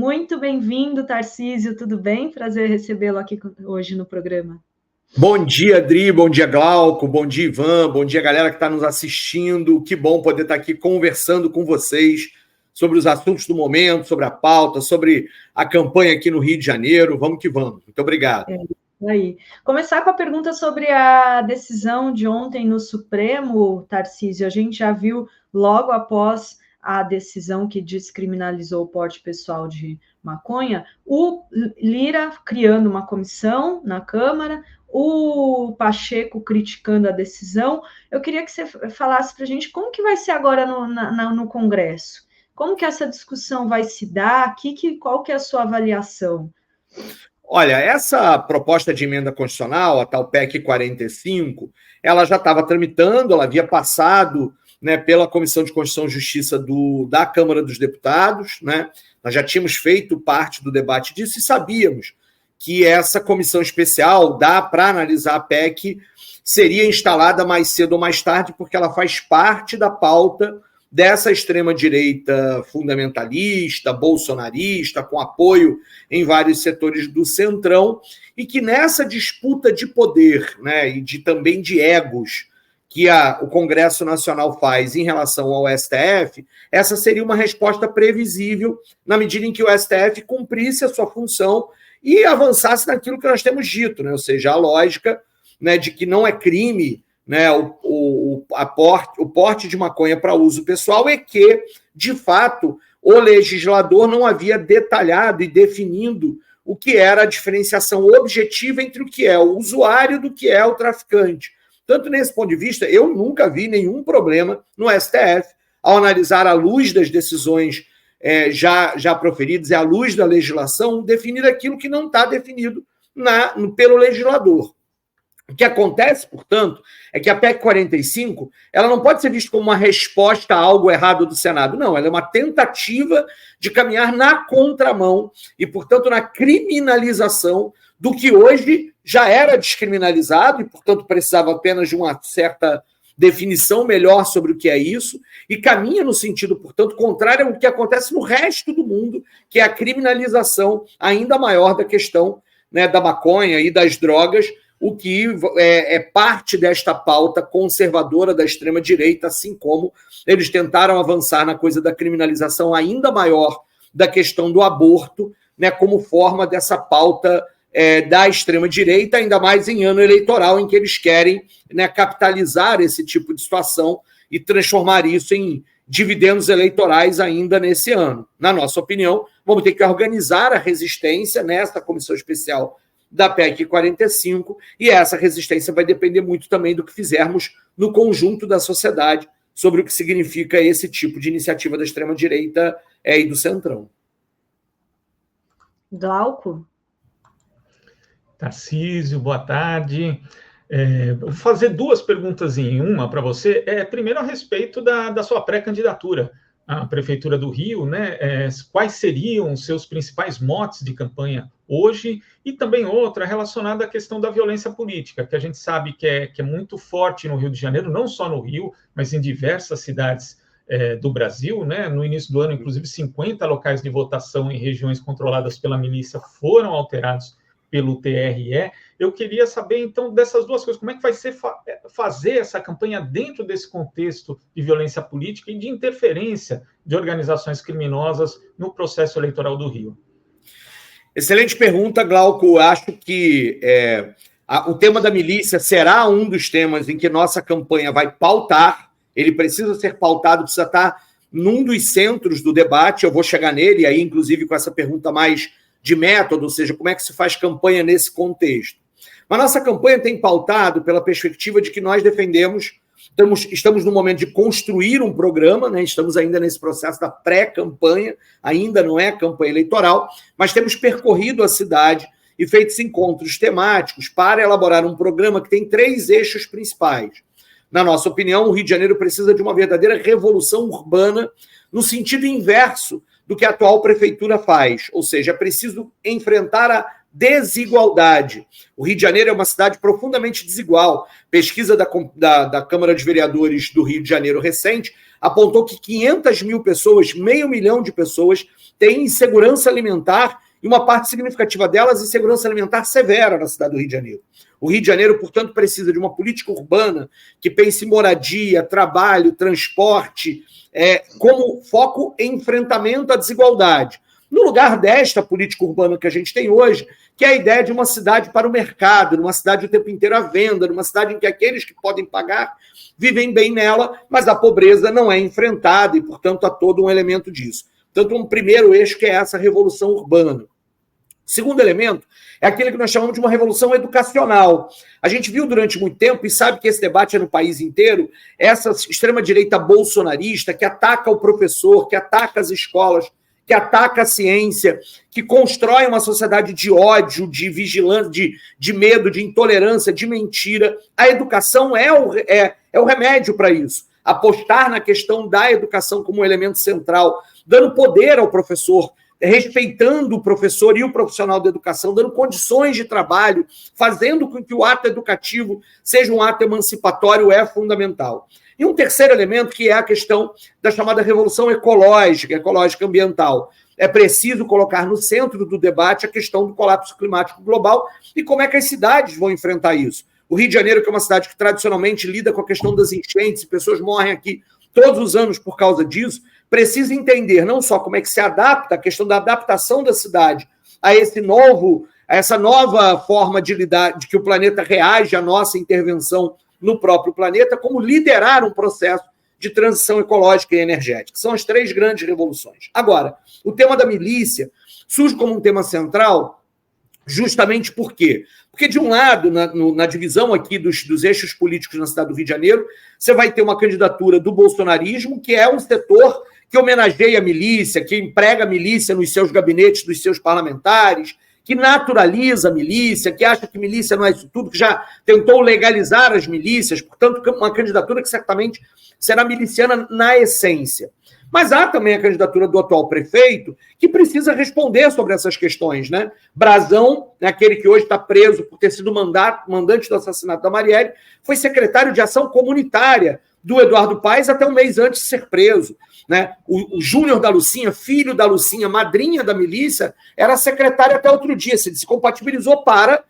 Muito bem-vindo, Tarcísio, tudo bem? Prazer recebê-lo aqui hoje no programa. Bom dia, Adri, bom dia, Glauco, bom dia, Ivan, bom dia, galera que está nos assistindo. Que bom poder estar aqui conversando com vocês sobre os assuntos do momento, sobre a pauta, sobre a campanha aqui no Rio de Janeiro. Vamos que vamos. Muito obrigado. Aí. Começar com a pergunta sobre a decisão de ontem no Supremo, Tarcísio. A gente já viu logo após a decisão que descriminalizou o porte pessoal de maconha, o Lira criando uma comissão na Câmara, o Pacheco criticando a decisão. Eu queria que você falasse para a gente como que vai ser agora no Congresso. Como que essa discussão vai se dar? Qual que é a sua avaliação? Olha, essa proposta de emenda constitucional, a tal PEC 45, ela já estava tramitando, ela havia passado, né, pela Comissão de Constituição e Justiça da Câmara dos Deputados, né? Nós já tínhamos feito parte do debate disso e sabíamos que essa comissão especial para analisar a PEC seria instalada mais cedo ou mais tarde, porque ela faz parte da pauta dessa extrema-direita fundamentalista, bolsonarista, com apoio em vários setores do Centrão, e que nessa disputa de poder, né, e também de egos que o Congresso Nacional faz em relação ao STF, essa seria uma resposta previsível na medida em que o STF cumprisse a sua função e avançasse naquilo que nós temos dito, né, ou seja, a lógica, né, de que não é crime, né, o porte de maconha para uso pessoal, é que, de fato, o legislador não havia detalhado e definido o que era a diferenciação objetiva entre o que é o usuário do que é o traficante. Tanto nesse ponto de vista, eu nunca vi nenhum problema no STF ao analisar à luz das decisões já proferidas e à luz da legislação, definir aquilo que não está definido pelo legislador. O que acontece, portanto, é que a PEC 45 ela não pode ser vista como uma resposta a algo errado do Senado. Não, ela é uma tentativa de caminhar na contramão e, portanto, na criminalização do que hoje já era descriminalizado e, portanto, precisava apenas de uma certa definição melhor sobre o que é isso, e caminha no sentido, portanto, contrário ao que acontece no resto do mundo, que é a criminalização ainda maior da questão, né, da maconha e das drogas, o que é parte desta pauta conservadora da extrema-direita, assim como eles tentaram avançar na coisa da criminalização ainda maior da questão do aborto, né, como forma dessa pauta da extrema-direita, ainda mais em ano eleitoral, em que eles querem, né, capitalizar esse tipo de situação e transformar isso em dividendos eleitorais ainda nesse ano. Na nossa opinião, vamos ter que organizar a resistência nesta comissão especial da PEC 45, e essa resistência vai depender muito também do que fizermos no conjunto da sociedade sobre o que significa esse tipo de iniciativa da extrema-direita e do Centrão. Glauco? Tarcísio, boa tarde. Vou fazer duas perguntas em uma para você. Primeiro, a respeito da sua pré-candidatura à Prefeitura do Rio, né? Quais seriam os seus principais motes de campanha hoje? E também outra relacionada à questão da violência política, que a gente sabe que é muito forte no Rio de Janeiro, não só no Rio, mas em diversas cidades do Brasil, né? No início do ano, inclusive, 50 locais de votação em regiões controladas pela milícia foram alterados pelo TRE. Eu queria saber, então, dessas duas coisas, como é que vai ser fazer essa campanha dentro desse contexto de violência política e de interferência de organizações criminosas no processo eleitoral do Rio? Excelente pergunta, Glauco. Acho que o tema da milícia será um dos temas em que nossa campanha vai pautar. Ele precisa ser pautado, precisa estar num dos centros do debate. Eu vou chegar nele, e aí, inclusive, com essa pergunta mais de método, ou seja, como é que se faz campanha nesse contexto. Mas nossa campanha tem pautado pela perspectiva de que nós defendemos, estamos no momento de construir um programa, né? Estamos ainda nesse processo da pré-campanha, ainda não é campanha eleitoral, mas temos percorrido a cidade e feito encontros temáticos para elaborar um programa que tem 3 eixos principais. Na nossa opinião, o Rio de Janeiro precisa de uma verdadeira revolução urbana no sentido inverso do que a atual prefeitura faz, ou seja, é preciso enfrentar a desigualdade. O Rio de Janeiro é uma cidade profundamente desigual. Pesquisa da Câmara de Vereadores do Rio de Janeiro recente apontou que 500 mil pessoas, 500 mil de pessoas, têm insegurança alimentar, e uma parte significativa delas insegurança alimentar severa na cidade do Rio de Janeiro. O Rio de Janeiro, portanto, precisa de uma política urbana que pense em moradia, trabalho, transporte, como foco em enfrentamento à desigualdade. No lugar desta política urbana que a gente tem hoje, que é a ideia de uma cidade para o mercado, numa cidade o tempo inteiro à venda, numa cidade em que aqueles que podem pagar vivem bem nela, mas a pobreza não é enfrentada e, portanto, há todo um elemento disso. Portanto, um primeiro eixo que é essa revolução urbana. O segundo elemento é aquele que nós chamamos de uma revolução educacional. A gente viu durante muito tempo, e sabe que esse debate é no país inteiro, essa extrema-direita bolsonarista que ataca o professor, que ataca as escolas, que ataca a ciência, que constrói uma sociedade de ódio, de vigilância, de medo, de intolerância, de mentira. A educação é o remédio para isso. Apostar na questão da educação como um elemento central, dando poder ao professor, respeitando o professor e o profissional da educação, dando condições de trabalho, fazendo com que o ato educativo seja um ato emancipatório, é fundamental. E um terceiro elemento, que é a questão da chamada revolução ecológica ambiental. É preciso colocar no centro do debate a questão do colapso climático global e como é que as cidades vão enfrentar isso. O Rio de Janeiro, que é uma cidade que tradicionalmente lida com a questão das enchentes, pessoas morrem aqui todos os anos por causa disso, precisa entender não só como é que se adapta, a questão da adaptação da cidade a essa nova forma de lidar, de que o planeta reage à nossa intervenção no próprio planeta, como liderar um processo de transição ecológica e energética. São as três grandes revoluções. Agora, o tema da milícia surge como um tema central justamente por quê? Porque, de um lado, na divisão aqui dos eixos políticos na cidade do Rio de Janeiro, você vai ter uma candidatura do bolsonarismo, que é um setor que homenageia a milícia, que emprega a milícia nos seus gabinetes dos seus parlamentares, que naturaliza a milícia, que acha que milícia não é isso tudo, que já tentou legalizar as milícias, portanto, uma candidatura que certamente será miliciana na essência. Mas há também a candidatura do atual prefeito, que precisa responder sobre essas questões, né? Brazão, aquele que hoje está preso por ter sido mandante do assassinato da Marielle, foi secretário de ação comunitária do Eduardo Paes até um mês antes de ser preso. Né? O Júnior da Lucinha, filho da Lucinha, madrinha da milícia, era secretário até outro dia, se compatibilizou para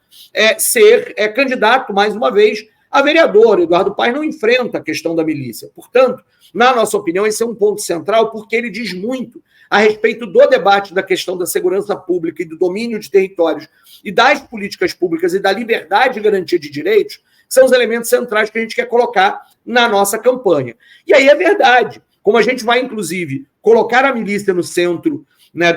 ser candidato, mais uma vez, a vereador. Eduardo Paes não enfrenta a questão da milícia. Portanto, na nossa opinião, esse é um ponto central, porque ele diz muito a respeito do debate da questão da segurança pública e do domínio de territórios e das políticas públicas e da liberdade e garantia de direitos, que são os elementos centrais que a gente quer colocar na nossa campanha. E aí é verdade. Como a gente vai, inclusive, colocar a milícia no centro, né,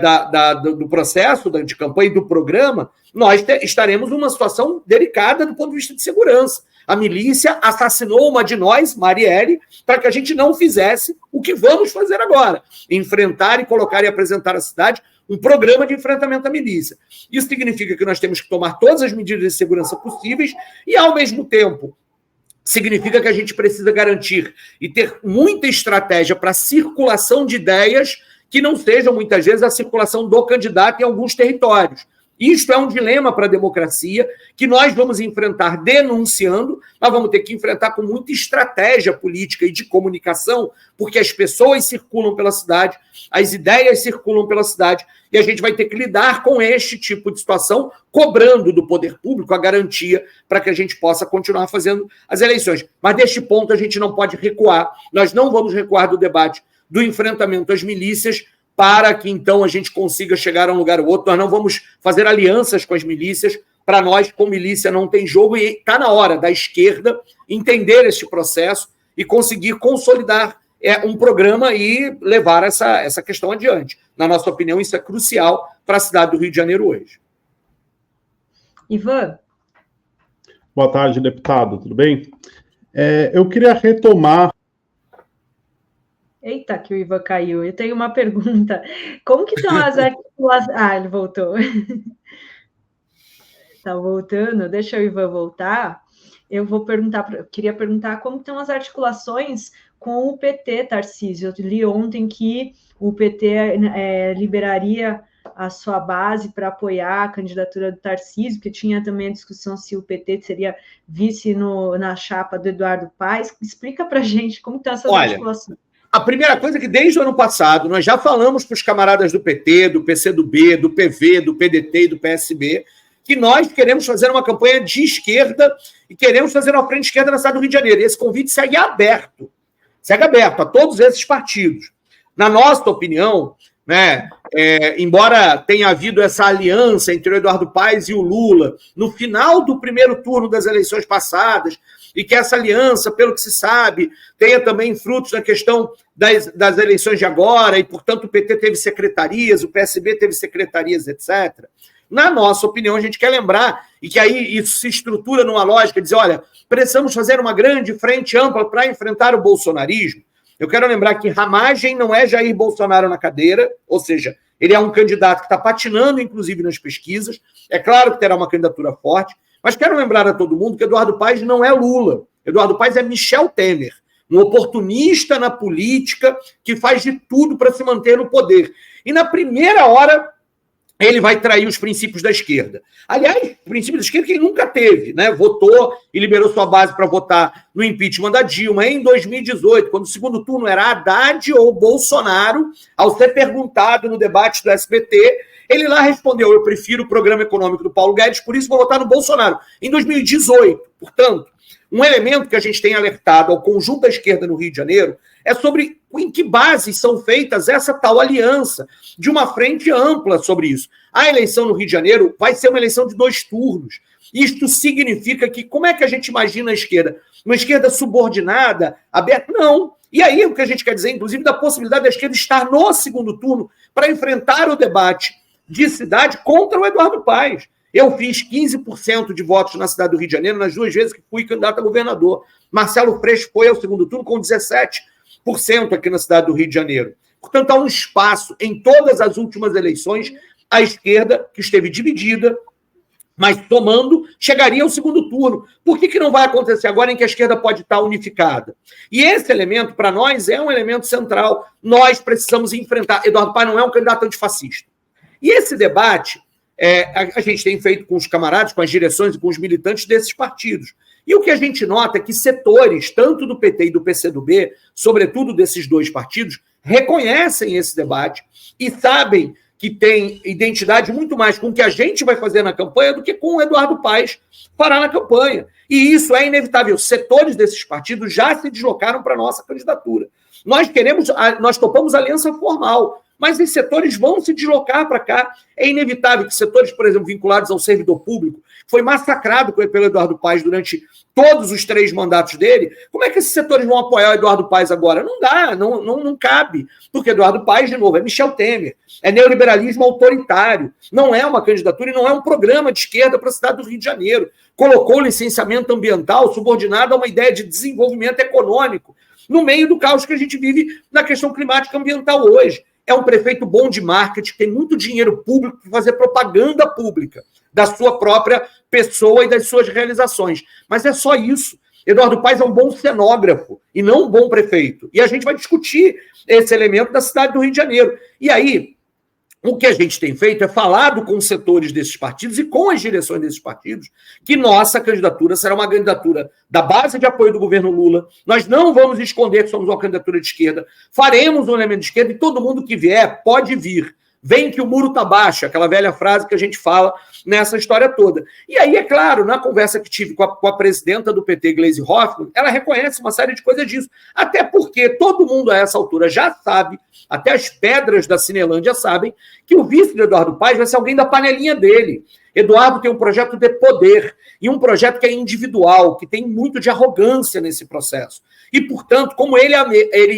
do processo de campanha e do programa, nós estaremos numa situação delicada do ponto de vista de segurança. A milícia assassinou uma de nós, Marielle, para que a gente não fizesse o que vamos fazer agora, enfrentar e colocar e apresentar à cidade um programa de enfrentamento à milícia. Isso significa que nós temos que tomar todas as medidas de segurança possíveis e, ao mesmo tempo, significa que a gente precisa garantir e ter muita estratégia para a circulação de ideias que não sejam, muitas vezes, a circulação do candidato em alguns territórios. Isto é um dilema para a democracia que nós vamos enfrentar denunciando, nós vamos ter que enfrentar com muita estratégia política e de comunicação, porque as pessoas circulam pela cidade, as ideias circulam pela cidade, e a gente vai ter que lidar com este tipo de situação, cobrando do poder público a garantia para que a gente possa continuar fazendo as eleições. Mas deste ponto a gente não pode recuar, nós não vamos recuar do debate do enfrentamento às milícias, para que, então, a gente consiga chegar a um lugar ou outro. Nós não vamos fazer alianças com as milícias. Para nós, com milícia, não tem jogo. E está na hora da esquerda entender este processo e conseguir consolidar um programa e levar essa questão adiante. Na nossa opinião, isso é crucial para a cidade do Rio de Janeiro hoje. Ivan. Boa tarde, deputado. Tudo bem? Eu queria retomar... Eita, que o Ivan caiu. Eu tenho uma pergunta. Como que estão as articulações... Ah, ele voltou. Está voltando. Deixa o Ivan voltar. Eu queria perguntar como estão as articulações com o PT, Tarcísio. Eu li ontem que o PT liberaria a sua base para apoiar a candidatura do Tarcísio, porque tinha também a discussão se o PT seria vice na chapa do Eduardo Paes. Explica para a gente como estão essas articulações. A primeira coisa é que desde o ano passado nós já falamos para os camaradas do PT, do PCdoB, do PV, do PDT e do PSB que nós queremos fazer uma campanha de esquerda e queremos fazer uma frente esquerda na cidade do Rio de Janeiro. E esse convite segue aberto a todos esses partidos. Na nossa opinião, né, embora tenha havido essa aliança entre o Eduardo Paes e o Lula no final do primeiro turno das eleições passadas, e que essa aliança, pelo que se sabe, tenha também frutos na questão das eleições de agora, e, portanto, o PT teve secretarias, o PSB teve secretarias, etc. Na nossa opinião, a gente quer lembrar, e que aí isso se estrutura numa lógica de dizer, olha, precisamos fazer uma grande frente ampla para enfrentar o bolsonarismo. Eu quero lembrar que Ramagem não é Jair Bolsonaro na cadeira, ou seja, ele é um candidato que está patinando, inclusive, nas pesquisas. É claro que terá uma candidatura forte, mas quero lembrar a todo mundo que Eduardo Paes não é Lula. Eduardo Paes é Michel Temer, um oportunista na política que faz de tudo para se manter no poder. E na primeira hora ele vai trair os princípios da esquerda. Aliás, princípios da esquerda que ele nunca teve, né? Votou e liberou sua base para votar no impeachment da Dilma em 2018, quando o segundo turno era Haddad ou Bolsonaro. Ao ser perguntado no debate do SBT, ele lá respondeu, eu prefiro o programa econômico do Paulo Guedes, por isso vou votar no Bolsonaro. Em 2018, portanto, um elemento que a gente tem alertado ao conjunto da esquerda no Rio de Janeiro é sobre em que bases são feitas essa tal aliança de uma frente ampla sobre isso. A eleição no Rio de Janeiro vai ser uma eleição de 2 turnos. Isto significa que, como é que a gente imagina a esquerda? Uma esquerda subordinada, aberta? Não. E aí o que a gente quer dizer, inclusive, da possibilidade da esquerda estar no segundo turno para enfrentar o debate de cidade contra o Eduardo Paes. Eu fiz 15% de votos na cidade do Rio de Janeiro nas 2 vezes que fui candidato a governador. Marcelo Freixo foi ao segundo turno com 17% aqui na cidade do Rio de Janeiro. Portanto, há um espaço em todas as últimas eleições, a esquerda, que esteve dividida, mas somando, chegaria ao segundo turno. Por que não vai acontecer agora em que a esquerda pode estar unificada? E esse elemento, para nós, é um elemento central. Nós precisamos enfrentar. Eduardo Paes não é um candidato antifascista. E esse debate a gente tem feito com os camaradas, com as direções e com os militantes desses partidos. E o que a gente nota é que setores, tanto do PT e do PCdoB, sobretudo desses 2 partidos, reconhecem esse debate e sabem que tem identidade muito mais com o que a gente vai fazer na campanha do que com o Eduardo Paes fará na campanha. E isso é inevitável. Setores desses partidos já se deslocaram para a nossa candidatura. Nós topamos aliança formal, mas os setores vão se deslocar para cá. É inevitável que setores, por exemplo, vinculados ao servidor público, foi massacrado pelo Eduardo Paes durante todos os 3 mandatos dele. Como é que esses setores vão apoiar o Eduardo Paes agora? Não dá, não cabe. Porque Eduardo Paes, de novo, é Michel Temer, é neoliberalismo autoritário, não é uma candidatura e não é um programa de esquerda para a cidade do Rio de Janeiro. Colocou o licenciamento ambiental subordinado a uma ideia de desenvolvimento econômico, no meio do caos que a gente vive na questão climática ambiental hoje. É um prefeito bom de marketing, tem muito dinheiro público para fazer propaganda pública da sua própria pessoa e das suas realizações. Mas é só isso. Eduardo Paes é um bom cenógrafo e não um bom prefeito. E a gente vai discutir esse elemento da cidade do Rio de Janeiro. E aí, o que a gente tem feito é falado com os setores desses partidos e com as direções desses partidos que nossa candidatura será uma candidatura da base de apoio do governo Lula. Nós não vamos esconder que somos uma candidatura de esquerda. Faremos um elemento de esquerda e todo mundo que vier pode vir. Vem que o muro está baixo, aquela velha frase que a gente fala nessa história toda. E aí, é claro, na conversa que tive com a presidenta do PT, Gleisi Hoffmann, ela reconhece uma série de coisas disso. Até porque todo mundo a essa altura já sabe, até as pedras da Cinelândia sabem, que o vice de Eduardo Paes vai ser alguém da panelinha dele. Eduardo tem um projeto de poder e um projeto que é individual, que tem muito de arrogância nesse processo. E, portanto, como ele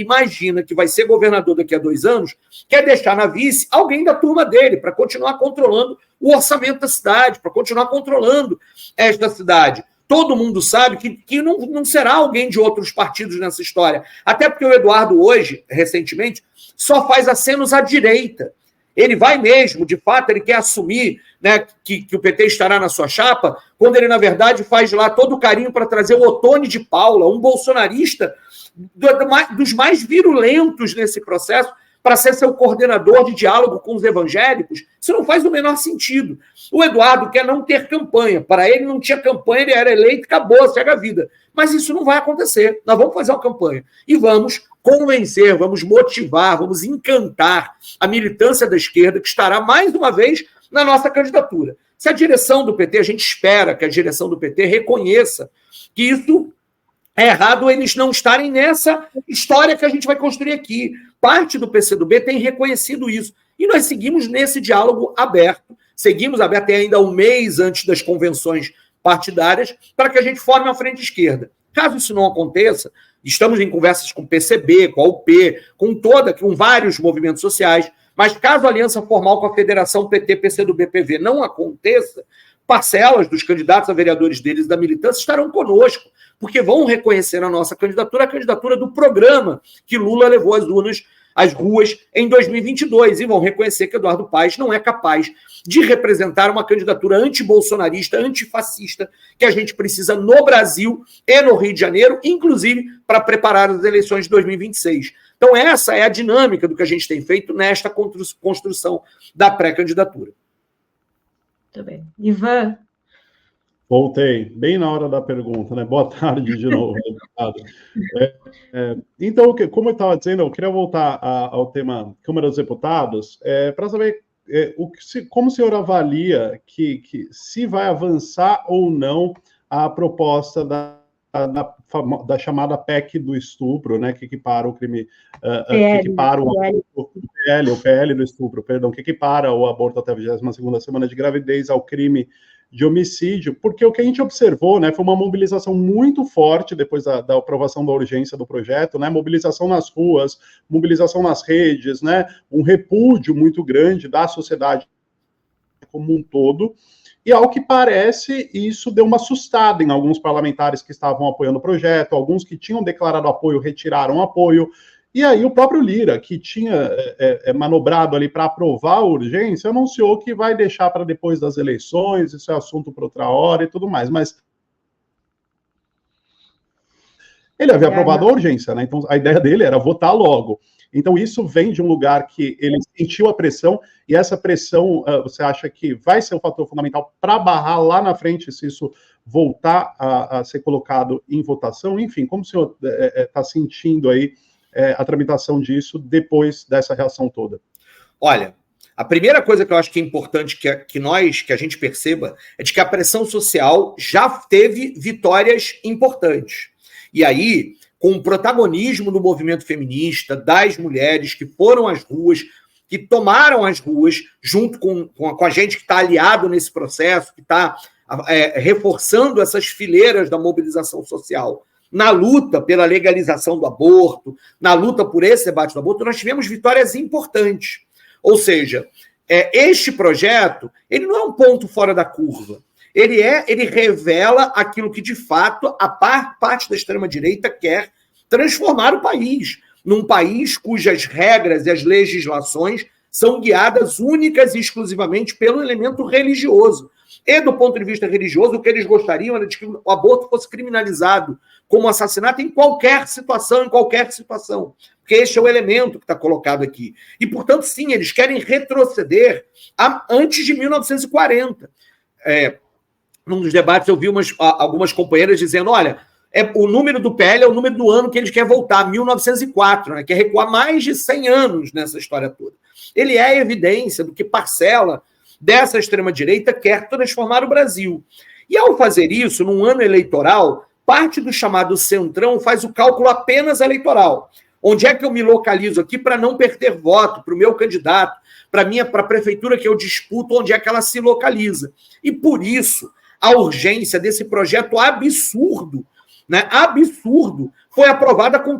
imagina que vai ser governador daqui a 2 anos, quer deixar na vice alguém da turma dele para continuar controlando o orçamento da cidade, para continuar controlando esta cidade. Todo mundo sabe que não será alguém de outros partidos nessa história. Até porque o Eduardo hoje, recentemente, só faz acenos à direita. Ele vai mesmo, de fato, ele quer assumir, né, que o PT estará na sua chapa, quando ele, na verdade, faz lá todo o carinho para trazer o Ottoni de Paula, um bolsonarista dos mais virulentos nesse processo, para ser seu coordenador de diálogo com os evangélicos, isso não faz o menor sentido. O Eduardo quer não ter campanha. Para ele não tinha campanha, ele era eleito, acabou, segue a vida. Mas isso não vai acontecer. Nós vamos fazer uma campanha e vamos convencer, vamos motivar, vamos encantar a militância da esquerda, que estará mais uma vez na nossa candidatura. Se a direção do PT, a gente espera que a direção do PT reconheça que isso é errado, eles não estarem nessa história que a gente vai construir aqui. Parte do PCdoB tem reconhecido isso. E nós seguimos nesse diálogo aberto. Seguimos aberto até ainda um mês antes das convenções partidárias para que a gente forme uma frente esquerda. Caso isso não aconteça, estamos em conversas com o PCB, com a UP, com vários movimentos sociais, mas caso a aliança formal com a Federação PT, PCdoB, PV não aconteça, parcelas dos candidatos a vereadores deles da militância estarão conosco, porque vão reconhecer a nossa candidatura, a candidatura do programa que Lula levou às ruas em 2022, e vão reconhecer que Eduardo Paes não é capaz de representar uma candidatura antibolsonarista, antifascista, que a gente precisa no Brasil e no Rio de Janeiro, inclusive para preparar as eleições de 2026. Então essa é a dinâmica do que a gente tem feito nesta construção da pré-candidatura. Muito bem. Ivan? Voltei, bem na hora da pergunta, né? Boa tarde de novo, deputado. Então, como eu estava dizendo, eu queria voltar ao tema Câmara dos Deputados, para saber como o senhor avalia que se vai avançar ou não a proposta da chamada PEC do estupro, né? Que equipara o crime, que equipara o PL do estupro, perdão, que equipara o aborto até a 22ª semana de gravidez ao crime de homicídio, porque o que a gente observou, né, foi uma mobilização muito forte depois da aprovação da urgência do projeto, né, mobilização nas ruas, mobilização nas redes, né, um repúdio muito grande da sociedade como um todo, e ao que parece, isso deu uma assustada em alguns parlamentares que estavam apoiando o projeto, alguns que tinham declarado apoio retiraram o apoio. E aí o próprio Lira, que tinha manobrado ali para aprovar a urgência, anunciou que vai deixar para depois das eleições, isso é assunto para outra hora e tudo mais, mas ele havia aprovado a urgência, né? Então a ideia dele era votar logo. Então isso vem de um lugar que ele sentiu a pressão, e essa pressão, você acha que vai ser um fator fundamental para barrar lá na frente, se isso voltar a ser colocado em votação? Enfim, como o senhor está sentindo aí a tramitação disso depois dessa reação toda? Olha, a primeira coisa que eu acho que é importante que a gente perceba é de que a pressão social já teve vitórias importantes. E aí, com o protagonismo do movimento feminista, das mulheres que foram às ruas, que tomaram as ruas, junto com a gente que está aliado nesse processo, que está reforçando essas fileiras da mobilização social, na luta pela legalização do aborto, na luta por esse debate do aborto, nós tivemos vitórias importantes. Ou seja, este projeto, ele não é um ponto fora da curva. Ele revela aquilo que, de fato, a parte da extrema-direita quer transformar o país, num país cujas regras e as legislações são guiadas únicas e exclusivamente pelo elemento religioso. E, do ponto de vista religioso, o que eles gostariam era de que o aborto fosse criminalizado como assassinato em qualquer situação, porque este é o elemento que está colocado aqui. E, portanto, sim, eles querem retroceder antes de 1940. Num dos debates eu vi algumas companheiras dizendo, olha, o número do PL é o número do ano que eles querem voltar, 1904, né, quer recuar mais de 100 anos nessa história toda. Ele é evidência do que parcela dessa extrema-direita quer transformar o Brasil. E, ao fazer isso, num ano eleitoral, parte do chamado centrão faz o cálculo apenas eleitoral. Onde é que eu me localizo aqui para não perder voto para o meu candidato, para a prefeitura que eu disputo, onde é que ela se localiza. E, por isso, a urgência desse projeto absurdo, né, foi aprovada com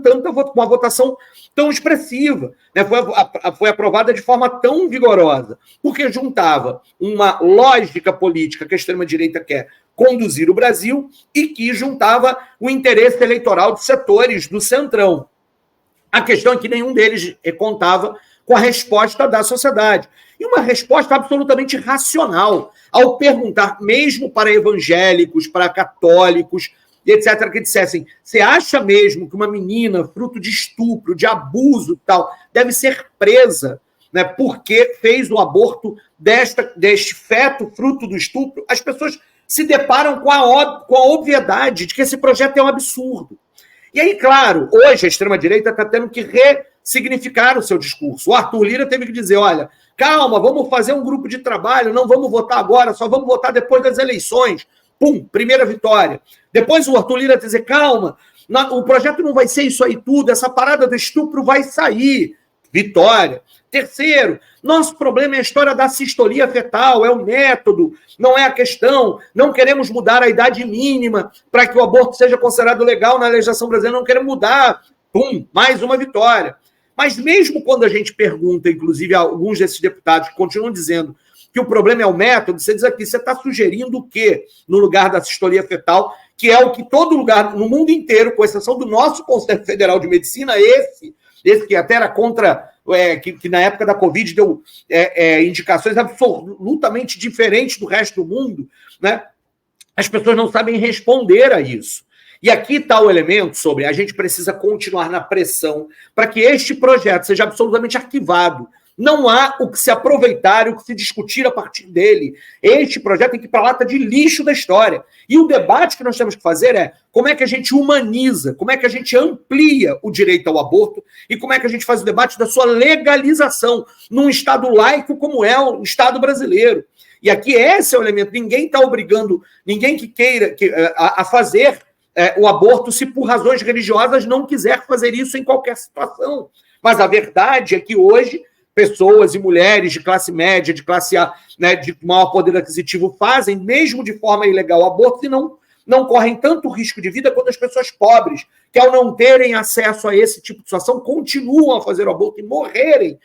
uma votação tão expressiva, né, foi aprovada de forma tão vigorosa, porque juntava uma lógica política que a extrema-direita quer conduzir o Brasil e que juntava o interesse eleitoral de setores do centrão. A questão é que nenhum deles contava com a resposta da sociedade. E uma resposta absolutamente racional, ao perguntar, mesmo para evangélicos, para católicos, e etc., que dissessem: você acha mesmo que uma menina, fruto de estupro, de abuso e tal, deve ser presa, né, porque fez o aborto deste feto, fruto do estupro? As pessoas se deparam com a obviedade de que esse projeto é um absurdo. E aí, claro, hoje a extrema-direita está tendo que ressignificar o seu discurso. O Arthur Lira teve que dizer: olha, calma, vamos fazer um grupo de trabalho, não vamos votar agora, só vamos votar depois das eleições. Pum, primeira vitória. Depois o Arthur Lira dizer: calma, o projeto não vai ser isso aí tudo, essa parada do estupro vai sair. Vitória. Terceiro, nosso problema é a história da sistolia fetal, é o método, não é a questão. Não queremos mudar a idade mínima para que o aborto seja considerado legal na legislação brasileira, não queremos mudar. Pum, mais uma vitória. Mas mesmo quando a gente pergunta, inclusive, a alguns desses deputados que continuam dizendo que o problema é o método, você diz aqui: você está sugerindo o quê no lugar da sistolia fetal, que é o que todo lugar, no mundo inteiro, com exceção do nosso Conselho Federal de Medicina, esse que até era contra, que na época da Covid deu indicações absolutamente diferentes do resto do mundo, né? As pessoas não sabem responder a isso. E aqui está o elemento sobre a gente precisa continuar na pressão para que este projeto seja absolutamente arquivado. Não há o que se aproveitar, o que se discutir a partir dele. Este projeto tem que ir para a lata de lixo da história. E o debate que nós temos que fazer é como é que a gente humaniza, como é que a gente amplia o direito ao aborto e como é que a gente faz o debate da sua legalização num Estado laico como é o Estado brasileiro. E aqui esse é o elemento. Ninguém está obrigando, ninguém que queira a fazer o aborto se por razões religiosas não quiser fazer isso em qualquer situação. Mas a verdade é que hoje pessoas e mulheres de classe média, de classe A, né, de maior poder aquisitivo, fazem, mesmo de forma ilegal, aborto e não correm tanto risco de vida quanto as pessoas pobres, que ao não terem acesso a esse tipo de situação, continuam a fazer o aborto e morrerem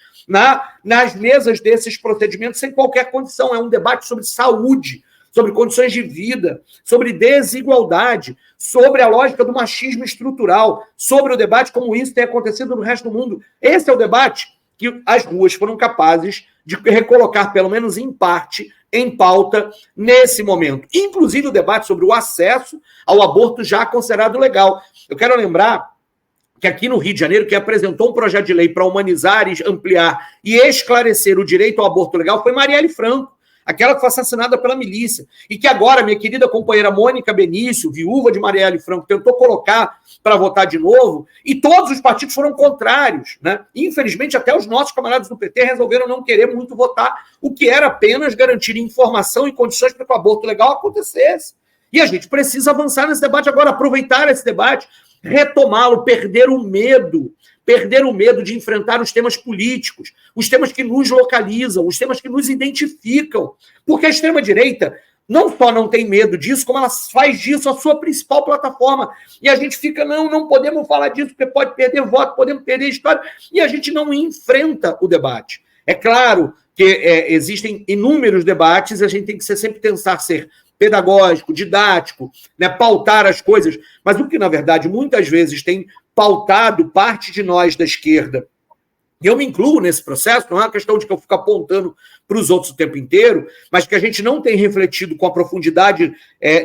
nas mesas desses procedimentos sem qualquer condição. É um debate sobre saúde, sobre condições de vida, sobre desigualdade, sobre a lógica do machismo estrutural, sobre o debate como isso tem acontecido no resto do mundo. Esse é o debate que as ruas foram capazes de recolocar, pelo menos em parte, em pauta nesse momento. Inclusive o debate sobre o acesso ao aborto já considerado legal. Eu quero lembrar que aqui no Rio de Janeiro, quem apresentou um projeto de lei para humanizar, ampliar e esclarecer o direito ao aborto legal foi Marielle Franco, aquela que foi assassinada pela milícia, e que agora minha querida companheira Mônica Benício, viúva de Marielle Franco, tentou colocar para votar de novo, e todos os partidos foram contrários, né? Infelizmente, até os nossos camaradas do PT resolveram não querer muito votar, o que era apenas garantir informação e condições para que o aborto legal acontecesse. E a gente precisa avançar nesse debate agora, aproveitar esse debate, retomá-lo, perder o medo de enfrentar os temas políticos, os temas que nos localizam, os temas que nos identificam. Porque a extrema-direita não só não tem medo disso, como ela faz disso a sua principal plataforma. E a gente fica, não podemos falar disso, porque pode perder voto, podemos perder história, e a gente não enfrenta o debate. É claro que existem inúmeros debates, e a gente tem que sempre tentar ser pedagógico, didático, né, pautar as coisas, mas o que, na verdade, muitas vezes tem pautado parte de nós da esquerda, e eu me incluo nesse processo, não é uma questão de que eu fico apontando para os outros o tempo inteiro, mas que a gente não tem refletido com a profundidade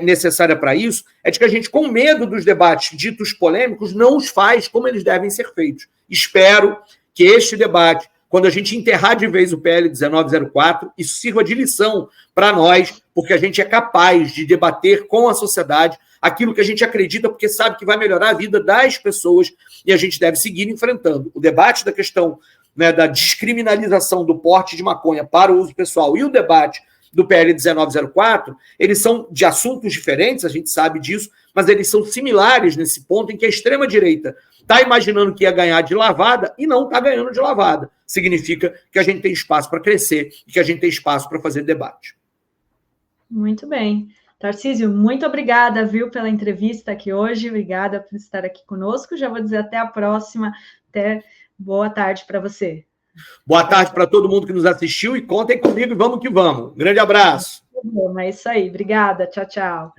necessária para isso, é de que a gente, com medo dos debates ditos polêmicos, não os faz como eles devem ser feitos. Espero que este debate, quando a gente enterrar de vez o PL 1904, isso sirva de lição para nós, porque a gente é capaz de debater com a sociedade aquilo que a gente acredita, porque sabe que vai melhorar a vida das pessoas, e a gente deve seguir enfrentando. O debate da questão, né, da descriminalização do porte de maconha para o uso pessoal e o debate do PL 1904, eles são de assuntos diferentes, a gente sabe disso, mas eles são similares nesse ponto em que a extrema-direita está imaginando que ia ganhar de lavada e não está ganhando de lavada. Significa que a gente tem espaço para crescer e que a gente tem espaço para fazer debate. Muito bem. Tarcísio, muito obrigada, viu, pela entrevista aqui hoje. Obrigada por estar aqui conosco. Já vou dizer até a próxima. Até boa tarde para você. Boa tarde para todo mundo que nos assistiu e contem comigo e vamos que vamos. Grande abraço. É isso aí. Obrigada. Tchau, tchau.